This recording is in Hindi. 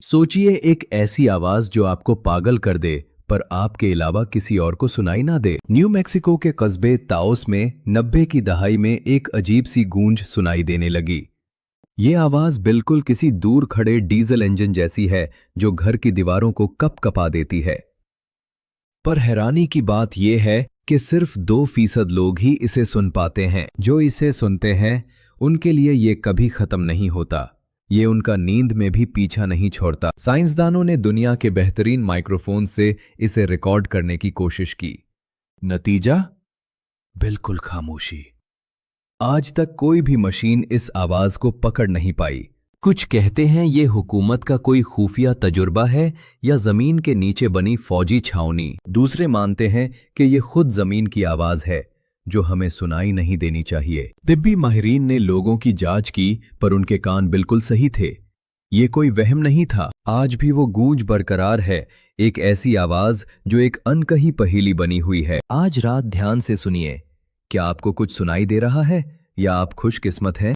सोचिए एक ऐसी आवाज जो आपको पागल कर दे पर आपके अलावा किसी और को सुनाई ना दे। न्यू मैक्सिको के कस्बे ताओस में 90 की दहाई में एक अजीब सी गूंज सुनाई देने लगी। ये आवाज बिल्कुल किसी दूर खड़े डीजल इंजन जैसी है जो घर की दीवारों को कपकपा देती है। पर हैरानी की बात यह है कि सिर्फ 2% लोग ही इसे सुन पाते हैं। जो इसे सुनते हैं उनके लिए ये कभी खत्म नहीं होता। ये उनका नींद में भी पीछा नहीं छोड़ता। साइंसदानों ने दुनिया के बेहतरीन माइक्रोफोन से इसे रिकॉर्ड करने की कोशिश की। नतीजा बिल्कुल खामोशी। आज तक कोई भी मशीन इस आवाज को पकड़ नहीं पाई। कुछ कहते हैं ये हुकूमत का कोई खुफिया तजुर्बा है या जमीन के नीचे बनी फौजी छावनी। दूसरे मानते हैं कि ये खुद जमीन की आवाज है जो हमें सुनाई नहीं देनी चाहिए। तिब्बी माहिरीन ने लोगों की जांच की पर उनके कान बिल्कुल सही थे। ये कोई वहम नहीं था। आज भी वो गूंज बरकरार है, एक ऐसी आवाज जो एक अनकही पहेली बनी हुई है। आज रात ध्यान से सुनिए। क्या आपको कुछ सुनाई दे रहा है या आप खुशकिस्मत हैं?